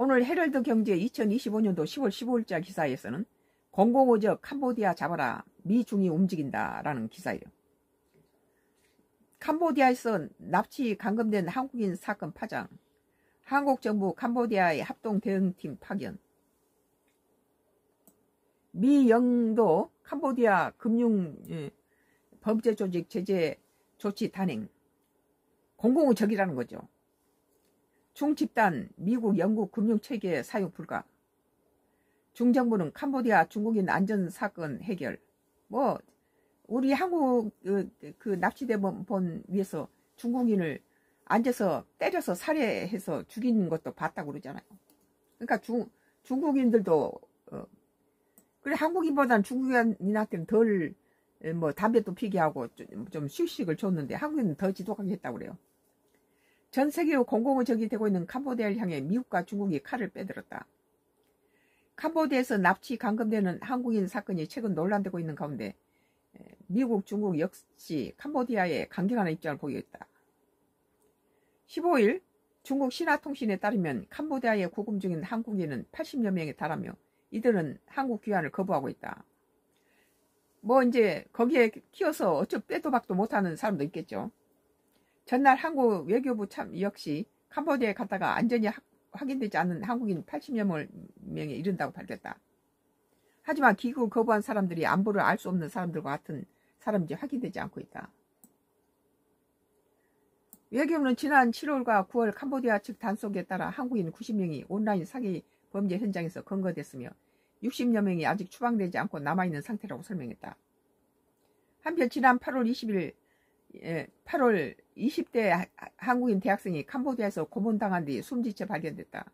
오늘 헤럴드 경제 2025년도 10월 15일자 기사에서는 005적 캄보디아 잡아라. 미중이 움직인다라는 기사예요. 캄보디아에서 납치 감금된 한국인 사건 파장. 한국 정부 캄보디아의 합동 대응팀 파견. 미 영도 캄보디아 금융 범죄 조직 제재 조치 단행. 005 적이라는 거죠. 중집단 미국 영국 금융체계 사용 불가. 중정부는 캄보디아 중국인 안전사건 해결. 뭐 우리 한국 그 납치대본 위해서 중국인을 앉아서 때려서 살해해서 죽이는 것도 봤다고 그러잖아요. 그러니까 중국인들도 그래 한국인보다는 중국인한테는 덜 뭐 담배도 피게 하고 좀 휴식을 줬는데 한국인은 더 지독하게 했다고 그래요. 전 세계로 005 적이 되고 있는 캄보디아를 향해 미국과 중국이 칼을 빼들었다. 캄보디아에서 납치 감금되는 한국인 사건이 최근 논란되고 있는 가운데 미국, 중국 역시 캄보디아에 강경한 입장을 보이고 있다. 15일 중국 신화통신에 따르면 캄보디아에 구금 중인 한국인은 80여 명에 달하며 이들은 한국 귀환을 거부하고 있다. 뭐 이제 거기에 키워서 어쩌 빼도 박도 못하는 사람도 있겠죠. 전날 한국 외교부 참 역시 캄보디아에 갔다가 안전이 확인되지 않은 한국인 80여 명에 이른다고 밝혔다. 하지만 귀국을 거부한 사람들이 안부를 알 수 없는 사람들과 같은 사람인지 확인되지 않고 있다. 외교부는 지난 7월과 9월 캄보디아 측 단속에 따라 한국인 90명이 온라인 사기 범죄 현장에서 검거됐으며 60여 명이 아직 추방되지 않고 남아있는 상태라고 설명했다. 한편 지난 8월 20대 한국인 대학생이 캄보디아에서 고문당한 뒤 숨진 채 발견됐다.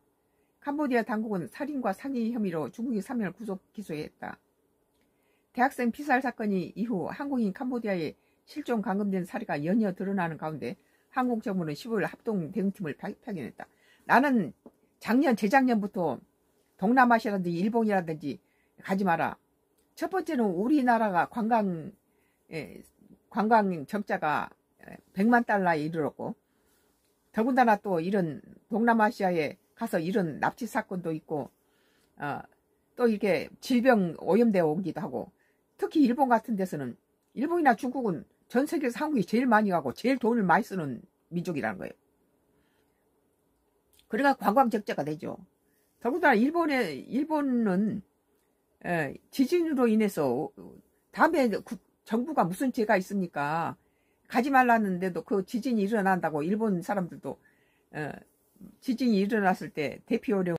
캄보디아 당국은 살인과 사기 혐의로 중국인 3명을 구속 기소했다. 대학생 피살 사건이 이후 한국인 캄보디아에 실종 감금된 사례가 연이어 드러나는 가운데 한국 정부는 15일 합동 대응팀을 파견했다. 나는 재작년부터 동남아시아라든지 일본이라든지 가지 마라. 첫 번째는 우리나라가 관광 적자가 100만 달러에 이르렀고 더군다나 또 이런 동남아시아에 가서 이런 납치 사건도 있고 또 이렇게 질병 오염되어 오기도 하고 특히 일본 같은 데서는 일본이나 중국은 전 세계에서 한국이 제일 많이 가고 제일 돈을 많이 쓰는 민족이라는 거예요. 그러니까 관광 적자가 되죠. 더군다나 일본은 지진으로 인해서 다음에 정부가 무슨 죄가 있습니까? 가지 말라는데도 그 지진이 일어난다고 일본 사람들도 지진이 일어났을 때 대피하려고